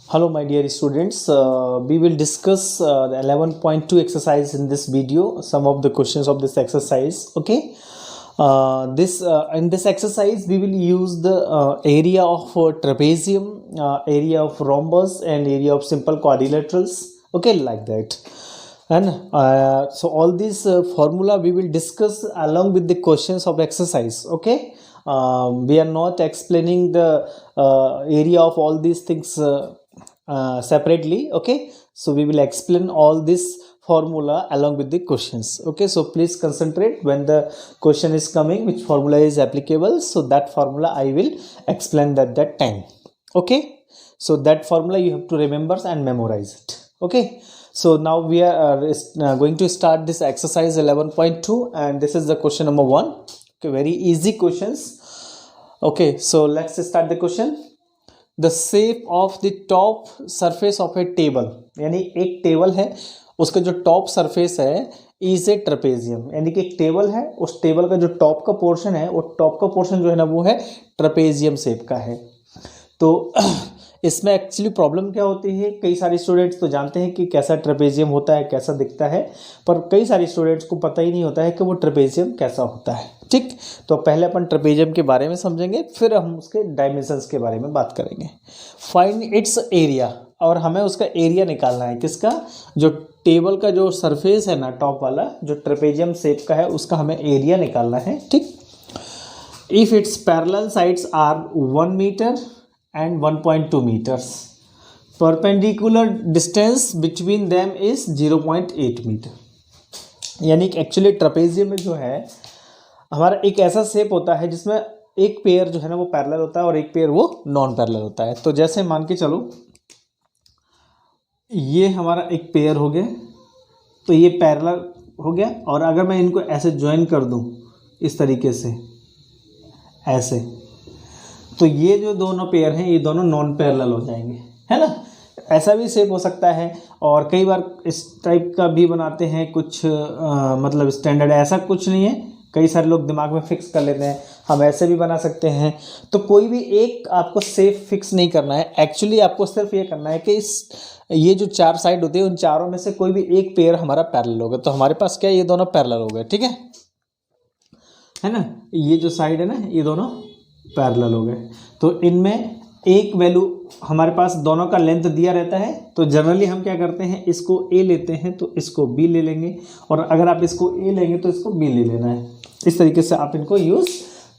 Hello, my dear students. We will discuss the 11.2 exercise in this video. Some of the questions of this exercise. Okay. This in this exercise we will use the area of trapezium, area of rhombus, and area of simple quadrilaterals. Okay, like that. And so all these formula we will discuss along with the questions of exercise. Okay. We are not explaining the area of all these things separately. Okay, so we will explain all this formula along with the questions. Okay, so please concentrate when the question is coming, which formula is applicable, so that formula I will explain at that time. Okay, so that formula you have to remember and memorize it. Okay, so now we are going to start this exercise 11.2, and this is the question number 1. Okay, very easy questions. Okay, so let's start the question. The shape of the top surface of A table, यानी एक table है, उसका जो top surface है is a trapezium, यानी कि एक table है, उस टेबल का जो टॉप का पोर्शन है, वो टॉप का पोर्शन जो है ना वो है ट्रेपेजियम शेप का है. तो इसमें एक्चुअली प्रॉब्लम क्या होती है, कई सारे स्टूडेंट्स तो जानते हैं कि कैसा ट्रेपेजियम होता है, कैसा दिखता है, पर कई सारे स्टूडेंट्स को पता ही नहीं होता है कि वो ट्रेपेजियम कैसा होता है. ठीक, तो पहले अपन ट्रेपेजियम के बारे में समझेंगे, फिर हम उसके डायमेंशंस के बारे में बात करेंगे. फाइंड इट्स एरिया, और हमें उसका एरिया निकालना है. किसका? जो टेबल का जो सरफेस है ना टॉप वाला, जो ट्रेपेजियम शेप का है, उसका हमें एरिया निकालना है. ठीक, if it's parallel sides are 1 meter and 1.2 meters, perpendicular distance between them is 0.8 meter. यानी कि एक्चुअली ट्रेपेजियम में जो है हमारा एक ऐसा शेप होता है जिसमें एक पेयर जो है ना वो पैरेलल होता है और एक पेयर वो नॉन पैरेलल होता है. तो जैसे मान के चलो ये हमारा एक पेयर हो गया, तो ये पैरेलल हो गया, और अगर मैं इनको ऐसे ज्वाइन कर दूं इस तरीके से ऐसे, तो ये जो दोनों पेयर हैं ये दोनों नॉन पैरेलल हो जाएंगे, है ना. ऐसा भी शेप हो सकता है, और कई बार इस टाइप का भी बनाते हैं कुछ, मतलब स्टैंडर्ड ऐसा कुछ नहीं है, कई सारे लोग दिमाग में फिक्स कर लेते हैं, हम ऐसे भी बना सकते हैं. तो कोई भी एक आपको शेप फिक्स नहीं करना है, एक्चुअली आपको सिर्फ ये करना है कि ये जो 4 साइड होते हैं उन चारों में से कोई भी एक पेयर हमारा पैरेलल होगा. तो हमारे पास क्या है, ये दोनों पैरेलल हो गए. ठीक है ना, ये जो साइड है ना ये दोनों पैरेलल हो गए. तो इनमें एक वैल्यू हमारे पास दोनों का लेंथ दिया रहता है, तो जनरली हम क्या करते हैं, इसको a लेते हैं तो इसको b ले लेंगे, और अगर आप इसको a लेंगे तो इसको b ले लेना है. इस तरीके से आप इनको यूज़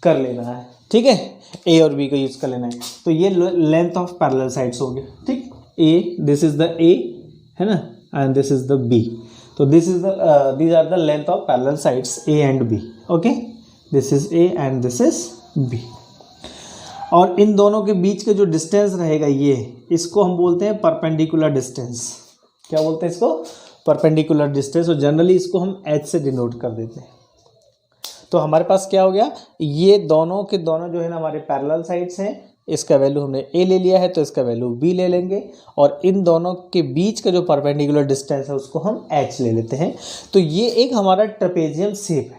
कर लेना है. ठीक है, a और b को यूज़ कर लेना है. तो ये लेंथ ऑफ पैरेलल साइड्स हो गए. ठीक, a, this is the a, है ना, and this is the b. तो this is the these are the length of parallel sides a and b. Okay, this is a and this is b. और इन दोनों के बीच का जो distance रहेगा ये, इसको हम बोलते हैं परपेंडिकुलर डिस्टेंस. क्या बोलते हैं इसको? Perpendicular distance. और जनरली इसको हम h से डिनोट कर देते हैं. तो हमारे पास क्या हो गया, ये दोनों के दोनों जो है ना हमारे पैरेलल साइड्स हैं, इसका वैल्यू हमने a ले लिया है तो इसका वैल्यू b ले लेंगे, और इन दोनों के बीच का जो परपेंडिकुलर डिस्टेंस है उसको हम h ले लेते हैं. तो ये एक हमारा ट्रेपेजियम शेप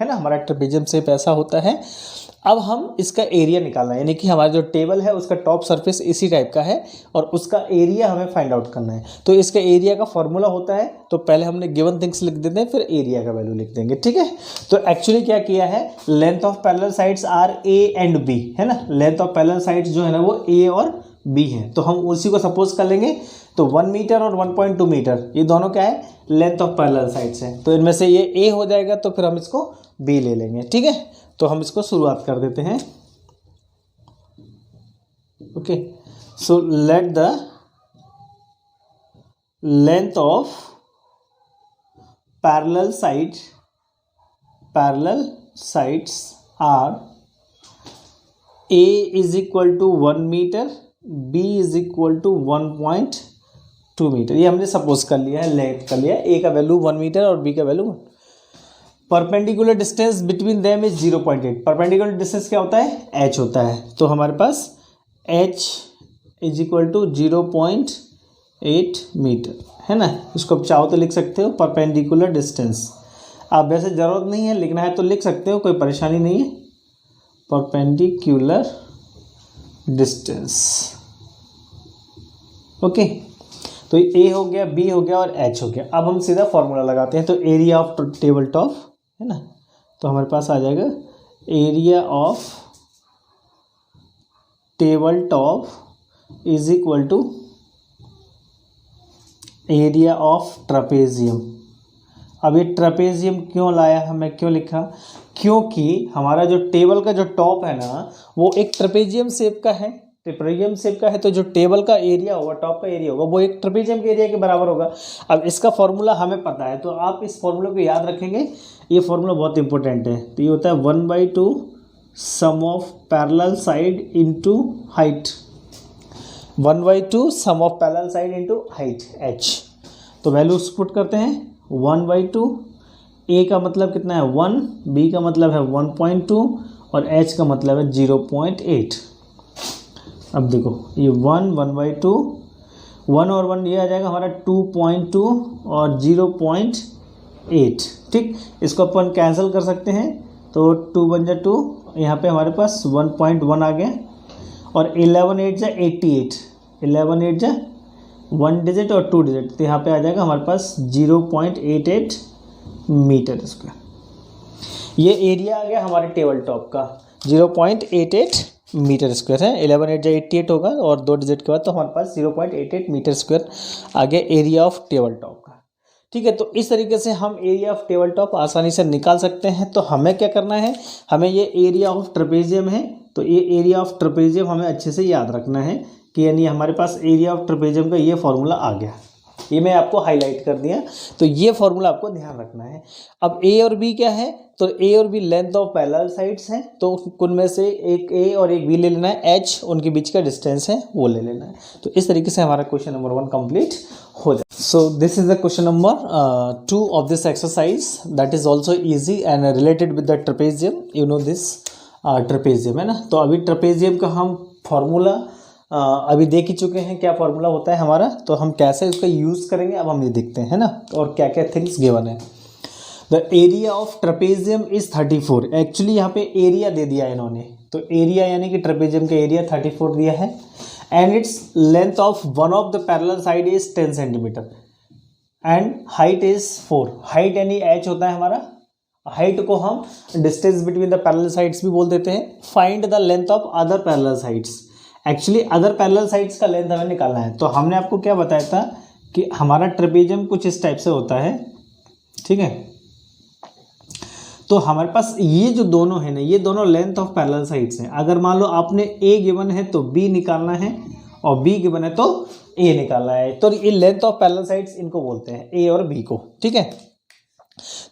है ना, हमारा ट्रेपेजियम शेप ऐसा होता है. अब हम इसका एरिया निकालना है, यानी कि हमारा जो टेबल है उसका टॉप सरफेस इसी टाइप का है, और उसका एरिया हमें फाइंड आउट करना है. तो इसका एरिया का फॉर्मूला होता है, तो पहले हमने गिवन थिंग्स लिख देते हैं, फिर एरिया का वैल्यू लिख देंगे. ठीक है, तो एक्चुअली क्या किया है, length of parallel sides are a and b, है ना. लेंथ ऑफ पैरेलल साइड्स जो है ना वो a और b है, तो हम उसी को सपोज कर लेंगे. तो 1 मीटर और 1.2 मीटर ये दोनों क्या है, लेंथ ऑफ पैरेलल साइड्स है. तो इनमें से ये a हो जाएगा, तो फिर हम इसको b ले लेंगे. ठीक है, तो हम इसको शुरुआत कर देते हैं. Okay, so let the length of parallel sides are a is equal to 1 meter, b is equal to 1.2 meter. ये हमने सपोज कर लिया है, लेंथ कर लिया है. a का वैल्यू 1 मीटर और b का value 1. Perpendicular distance between them is 0.8. Perpendicular distance क्या होता है, h होता है. तो हमारे पास h is equal to 0.8 meter, है ना. इसको आप चाहो तो लिख सकते हो परपेंडिकुलर डिस्टेंस. आप वैसे ज़रूरत नहीं है लिखना है तो लिख सकते हो, कोई परेशानी नहीं है. परपेंडिकुलर डिस्टेंस ओके, तो ए हो गया, बी हो गया और एच हो गया। अब हम सीधा फॉर्मूला लगाते हैं। तो एरिया ऑफ टेबल टॉप है ना, तो हमारे पास आ जाएगा area of table top is equal to area of trapezium. अब ये ट्रापेजियम क्यों लाया हमें, क्यों लिखा, क्योंकि हमारा जो टेबल का जो टॉप है ना वो एक ट्रापेजियम शेप का है। ट्रापेजियम शेप का है तो जो टेबल का एरिया होगा, टॉप का एरिया होगा, वो एक ट्रापेजियम के एरिया के बराबर होगा। अब इसका फॉर्मूला हमें पता है, तो आप इस फॉर्मूले को याद रखेंगे। ये फॉर्मूला बहुत इंपॉर्टेंट है। तो ये होता है 1/2 sum of parallel side into height, 1/2 sum of parallel side into height h। तो वैल्यूज पुट करते हैं 1/2, a का मतलब कितना है 1, b का मतलब है 1.2 और h का मतलब है 0.8। अब देखो ये 1/2, 1 और 1 ये आ जाएगा हमारा 2.2 और 0.8। ठीक, इसको अपन कैंसिल कर सकते हैं, तो 2 बन जा 2, यहाँ पे हमारे पास 1.1 आ गया और 11 8 जा 88, 11 8 जा 1 डिजिट और 2 डिजिट, तो यहाँ पे आ जाएगा हमारे पास 0.88 मीटर स्क्वायर। ये एरिया आ गया हमारे टेबल टॉप का 0.88 मीटर स्क्वायर है। 11 8 जा 88 होगा और 2 डिजिट के बाद तो हमारे पास 0.88 मीटर स्क्वायर आ गया एरिया ऑफ टेबल टॉप का। ठीक है, तो इस तरीके से हम एरिया ऑफ टेबल टॉप आसानी से निकाल सकते हैं। तो हमें क्या करना है, हमें ये एरिया ऑफ ट्रापेजियम है, तो ये एरिया ऑफ ट्रापेजियम हमें अच्छे से याद रखना है कि यानी हमारे पास एरिया ऑफ ट्रापेजियम का ये फॉर्मूला आ गया। ये मैं आपको हाईलाइट कर दिया, तो ये फॉर्मूला आपको ध्यान रखना है। अब ए और बी क्या है, तो ए और B length of parallel sides हैं, तो उनमें से एक ए और एक बी ले लेना है, एच उनके बीच का डिस्टेंस है वो ले लेना है। तो इस तरीके से हमारा क्वेश्चन नंबर 1 कंप्लीट हो जाए। So this is the question number 2 of this exercise, that is also easy and related with the trapezium. You know this trapezium है ना। तो अभी ट्रापेजियम का हम फॉर्मूला अभी देख ही चुके हैं, क्या फॉर्मूला होता है हमारा, तो हम कैसे उसका यूज़ करेंगे अब हम ये देखते हैं ना, और क्या क्या थिंग्स गिवन है। The area of trapezium is 34। Actually यहाँ पे एरिया दे दिया है इन्होंने, तो एरिया यानी कि ट्रापेजियम का एरिया 34 दिया है and its length of one of the parallel side is 10 centimetre and height is 4। Height यानी h होता है हमारा, हाइट को हम distance between the parallel sides भी बोल देते हैं। Find the length of other parallel sides. Actually other parallel sides का लेंथ हमें निकालना है। तो हमने आपको क्या बताया था कि हमारा ट्रापेजियम कुछ इस टाइप से होता है, ठीक है। तो हमारे पास ये जो दोनों है ना, ये दोनों लेंथ ऑफ पैरेलल साइड्स हैं। अगर मान लो आपने ए गिवन है तो बी निकालना है और बी गिवन है तो ए निकालना है। तो ये लेंथ ऑफ पैरेलल साइड्स इनको बोलते हैं, ए और बी को, ठीक है।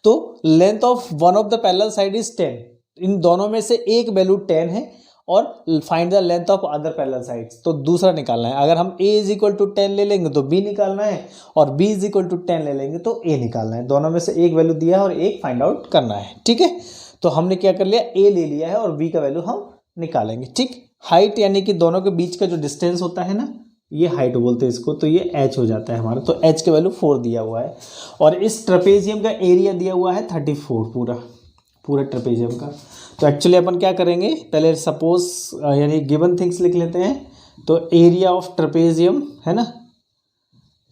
तो length of one of the parallel side is 10। इन दोनों में से एक वैल्यू 10 है और find the length of other parallel sides, तो दूसरा निकालना है। अगर हम a इज इक्वल टू 10 ले लेंगे तो b निकालना है और b इज इक्वल टू 10 ले लेंगे तो a निकालना है। दोनों में से एक वैल्यू दिया है और एक फाइंड आउट करना है, ठीक है। तो हमने क्या कर लिया, a ले लिया है और b का वैल्यू हम निकालेंगे, ठीक। हाइट यानी कि दोनों के बीच का जो डिस्टेंस होता है ना, ये हाइट बोलते हैं इसको, तो ये h हो जाता है हमारा। तो h का वैल्यू 4 दिया हुआ है और इस ट्रापेजियम का एरिया दिया हुआ है 34 पूरा ट्रापेजियम का। तो एक्चुअली अपन क्या करेंगे, पहले सपोज यानी गिवन थिंग्स लिख लेते हैं। तो एरिया ऑफ ट्रापेजियम है ना,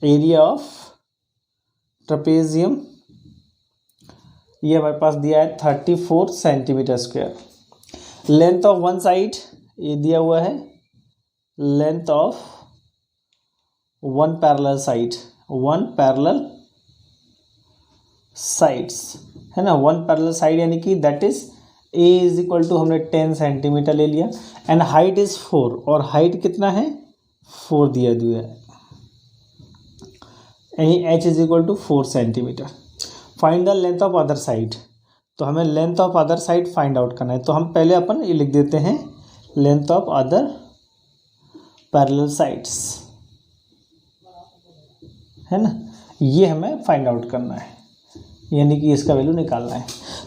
एरिया ऑफ ट्रापेजियम ये हमारे पास दिया है 34 centimeter square. Length of one side ये दिया हुआ है, length of one parallel side, one parallel sides है ना, वन पैरेलल साइड यानी कि that is a is equal to हमने 10 सेंटीमीटर ले लिया एंड हाइट इज 4 और हाइट कितना है 4 दिया है यानी h is equal to 4 centimeter. Find the length of other side, तो हमें length of other side find out करना है। तो हम पहले अपन ये लिख देते हैं length of other parallel sides है ना, ये हमें फाइंड आउट करना है यानी कि इसका वैल्यू निकालना है।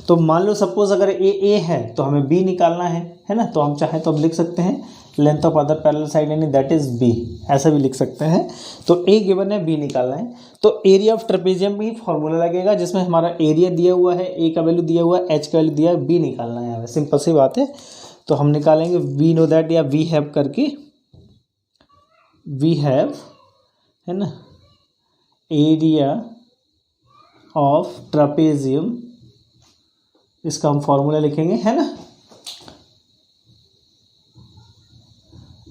तो मान लो सपोज अगर ए है तो हमें बी निकालना है ना। तो हम चाहें तो अब लिख सकते हैं length of other parallel side यानी दैट इज बी, ऐसा भी लिख सकते हैं। तो ए गिवन है, बी निकालना है। तो एरिया ऑफ ट्रापेजियम भी फॉर्मूला लगेगा जिसमें हमारा एरिया दिया हुआ है, ए का वैल्यू दिया हुआ है, एच का वैल्यू दिया है, बी निकालना है। सिंपल सी बात है। तो हम निकालेंगे वी नो दैट या वी हैव करके, वी हैव है ना, एरिया ऑफ ट्रापेजियम, इसका हम फॉर्मूला लिखेंगे, है ना,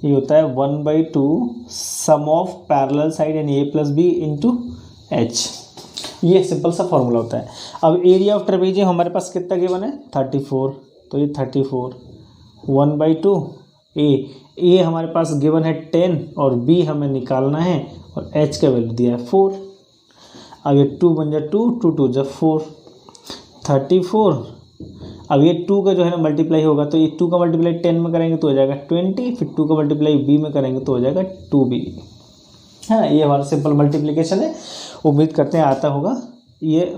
ये होता है 1/2 sum of parallel side and a plus B into H. ये सिंपल सा फॉर्मूला होता है। अब एरिया ऑफ ट्रेपेजियम हमारे पास कितना गिवन है 34, तो ये 34 1/2 ए हमारे पास गिवन है 10 और बी हमें निकालना है और एच का वैल्यू दिया है 4। अब ये 2 बन जाए 2, 2 2 जा 4 34। अब ये 2 का जो है ना मल्टीप्लाई होगा, तो ये 2 का मल्टीप्लाई 10 में करेंगे तो हो जाएगा 20, फिर 2 का मल्टीप्लाई बी में करेंगे तो हो जाएगा 2b, है ना। ये हमारा सिंपल मल्टीप्लिकेशन है, उम्मीद करते हैं आता होगा। ये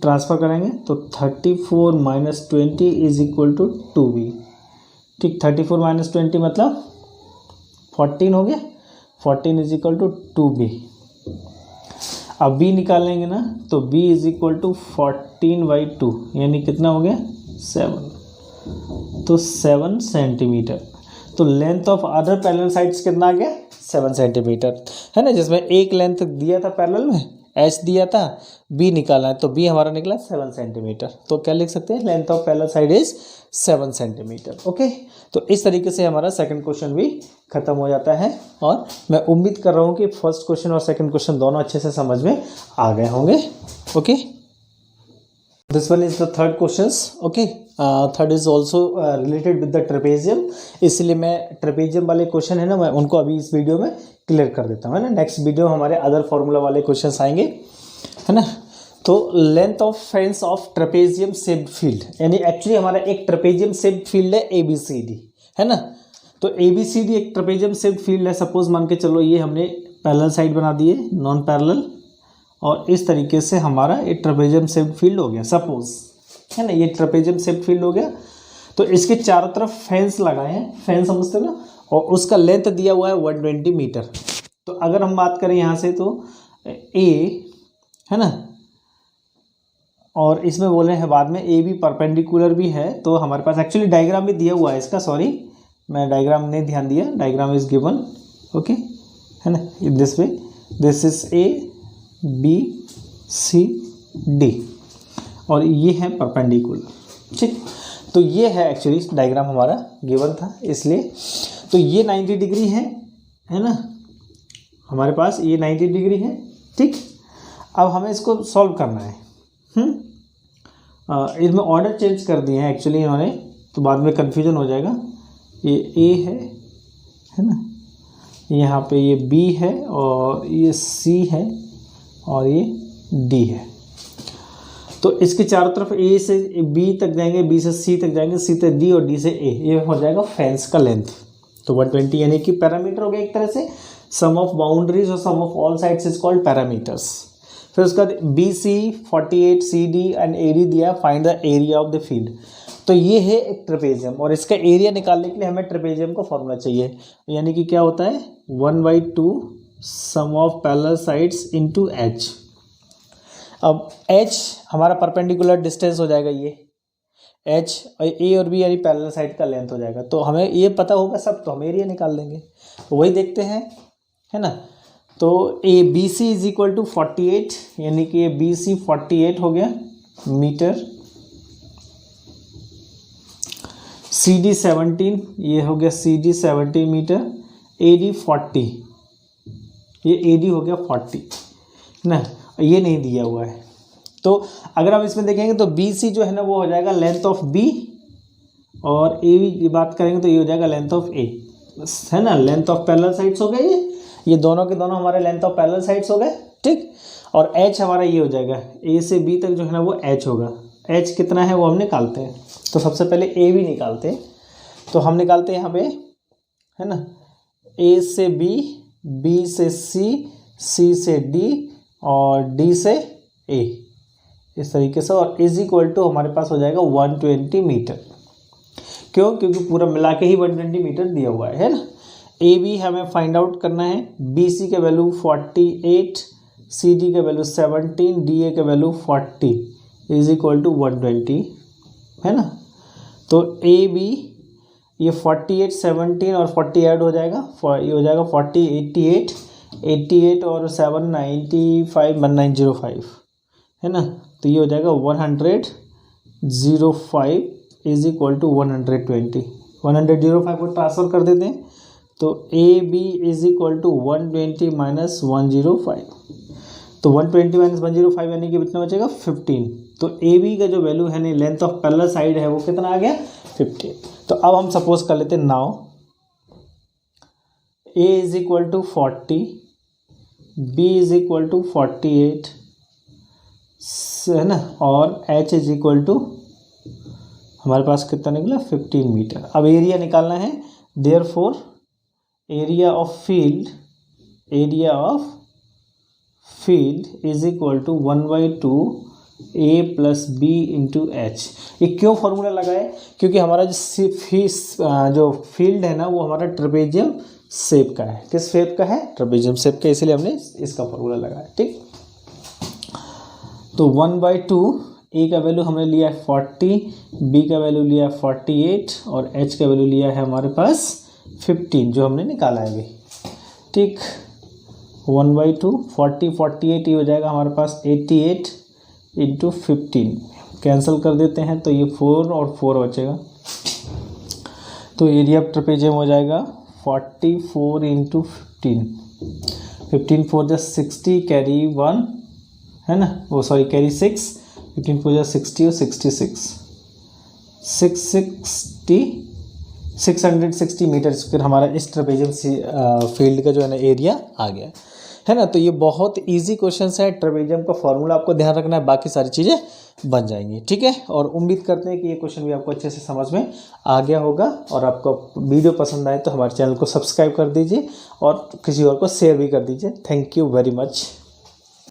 ट्रांसफ़र करेंगे तो 34 - 20 इज इक्वल टू 2b, ठीक। 34 - 20 मतलब 14 हो गया, 14 इज इक्वल टू 2b। अब b निकालेंगे ना, तो b इज इक्वल टू 14/2, यानी कितना हो गया 7, तो 7 सेंटीमीटर। तो length of other parallel sides कितना आ गया 7 सेंटीमीटर, है ना। जिसमें एक लेंथ दिया था पैरेलल में, एच दिया था, बी निकाला है, तो बी हमारा निकला 7 सेंटीमीटर। तो क्या लिख सकते हैं, length of parallel side is 7 centimetre. Okay, तो इस तरीके से हमारा सेकंड क्वेश्चन भी खत्म हो जाता है और मैं उम्मीद कर रहा हूँ कि फर्स्ट क्वेश्चन और सेकंड क्वेश्चन दोनों अच्छे से समझ में आ गए होंगे। Okay, this one is the third questions. Okay, third is also related with the trapezium, इसलिए मैं ट्रेपेजियम वाले क्वेश्चन है ना, मैं उनको अभी इस वीडियो में क्लियर कर देता हूँ, है ना। नेक्स्ट वीडियो हमारे अदर फार्मूला वाले क्वेश्चंस आएंगे, है ना। तो length of fence of trapezium shaped field, यानी एक्चुअली हमारा एक ट्रेपेजियम शेप्ड फील्ड है ABCD, है ना। तो ABCD एक ट्रेपेजियम शेप्ड फील्ड है। सपोज मान के चलो ये हमने पैरेलल साइड बना दिए, नॉन पैरेलल, और इस तरीके से हमारा एक ट्रेपेजियम शेप्ड फील्ड हो गया सपोज, है ना। ये ट्रेपेजियम शेप्ड फील्ड हो गया। तो इसके चारों तरफ फेंस लगाए हैं, फेंस समझते हो ना, और उसका लेंथ दिया हुआ है 120 मीटर। तो अगर हम बात करें यहाँ से तो A, है ना, और इसमें बोले हैं बाद में A भी परपेंडिकुलर भी है। तो हमारे पास एक्चुअली डायग्राम भी दिया हुआ है इसका, सॉरी मैं डायग्राम नहीं ध्यान दिया, डायग्राम इज गिवन, ओके, है ना, in this way, this is A B C D और ये है परपेंडिकुलर, ठीक। तो ये है एक्चुअली डायग्राम हमारा गिवन था, इसलिए तो ये 90 डिग्री है ना, हमारे पास ये 90 डिग्री है, ठीक। अब हमें इसको सॉल्व करना है। इसमें ऑर्डर चेंज कर दिए हैं एक्चुअली इन्होंने, तो बाद में कन्फ्यूजन हो जाएगा। ये A है ना, यहाँ पे ये B है और ये C है और ये D है। तो इसके चारों तरफ A से B तक जाएंगे, B से C तक जाएंगे, C से D और D से A, ये हो जाएगा फेंस का लेंथ। तो 120 यानी कि पैरामीटर हो गया एक तरह से, सम ऑफ बाउंड्रीज और sum of all sides is called parameters. फिर उसका BC 48 CD एंड AD दिया, find the area of the field. तो ये है एक ट्रेपेजियम और इसका एरिया निकालने के लिए हमें ट्रेपेजियम का फॉर्मूला चाहिए, यानी कि क्या होता है 1/2 sum of parallel sides into H। अब H हमारा परपेंडिकुलर डिस्टेंस हो जाएगा, ये H और A और B यानी पैरेलल साइड का लेंथ हो जाएगा। तो हमें ये पता होगा सब, तो हम एरिया निकाल देंगे, वही देखते हैं, है ना। तो BC इज इक्वल टू 48, यानी कि ये BC 48 हो गया मीटर, CD 17, ये हो गया CD 17 मीटर, AD 40, ये AD हो गया 40 ना, ये नहीं दिया हुआ है। तो अगर हम इसमें देखेंगे तो BC जो है ना वो हो जाएगा लेंथ ऑफ B और AB की बात करेंगे तो ये हो जाएगा लेंथ ऑफ A, है ना। लेंथ ऑफ पैरेलल साइड्स हो गए, ये दोनों के दोनों हमारे लेंथ ऑफ पैरेलल साइड्स हो गए, ठीक। और H हमारा ये हो जाएगा, A से B तक जो है ना वो H होगा। H कितना है वो हम निकालते हैं, तो सबसे पहले A भी निकालते हैं। तो हम निकालते हैं यहाँ पे, है ना, A से B, B से C, C से D और D से A, इस तरीके से, और इज इक्वल टू हमारे पास हो जाएगा 120 मीटर। क्यों? क्योंकि पूरा मिला के ही 120 मीटर दिया हुआ है ना। AB हमें फाइंड आउट करना है, BC के वैल्यू 48, CD के वैल्यू 17, DA के वैल्यू 40 इज इक्वल टू 120, है ना। तो AB ये 48, 17 और 40 ऐड हो जाएगा, ये हो जाएगा 40, 88, 88 और 795 1905 है ना। तो ये हो जाएगा 100/05 इज इक्वल टू 120। 100/05 को ट्रांसफ़र कर देते हैं तो A B is equal to 120 minus 105। तो 120 माइनस 105 यानी कि कितना बचेगा 15। तो ए बी का जो वैल्यू है नहीं, लेंथ ऑफ पैरेलल साइड है वो कितना आ गया 15। तो अब हम सपोज कर लेते हैं now A is equal to 40, B is equal to 48 है ना, और एच इज इक्वल टू हमारे पास कितना निकला 15 मीटर। अब एरिया निकालना है, therefore area of field is equal to 1/2 A plus B into H. ये क्यों फॉर्मूला लगाए, क्योंकि हमारा जो फील्ड है ना वो हमारा ट्रेपेजियम शेप का है। किस शेप का है, ट्रेपेजियम शेप का, इसलिए हमने इसका फॉर्मूला लगाया। ठीक, तो 1/2 ए का वैल्यू हमने लिया है 40, बी का वैल्यू लिया है 48 और एच का वैल्यू लिया है हमारे पास 15 जो हमने निकाला है अभी। ठीक, 1/2 40 48 ये हो जाएगा हमारे पास 88 इंटू 15, कैंसिल कर देते हैं तो ये 4 और 4 बचेगा। तो एरिया ऑफ ट्रेपेजियम हो जाएगा 44 इंटू 15, 15 4 जस्ट 60 कैरी 1 है ना, वो सॉरी कैरी 6, 15 4 जस्ट 60 और 66 660 मीटर स्क्वायर हमारा इस ट्रेपेजियम फील्ड का जो है ना एरिया आ गया है ना। तो ये बहुत इजी क्वेश्चन है, ट्रेपेजियम का फॉर्मूला आपको ध्यान रखना है, बाकी सारी चीज़ें बन जाएंगी। ठीक है, और उम्मीद करते हैं कि ये क्वेश्चन भी आपको अच्छे से समझ में आ गया होगा। और आपको वीडियो पसंद आए तो हमारे चैनल को सब्सक्राइब कर दीजिए और किसी और को शेयर भी कर दीजिए। Thank you very much.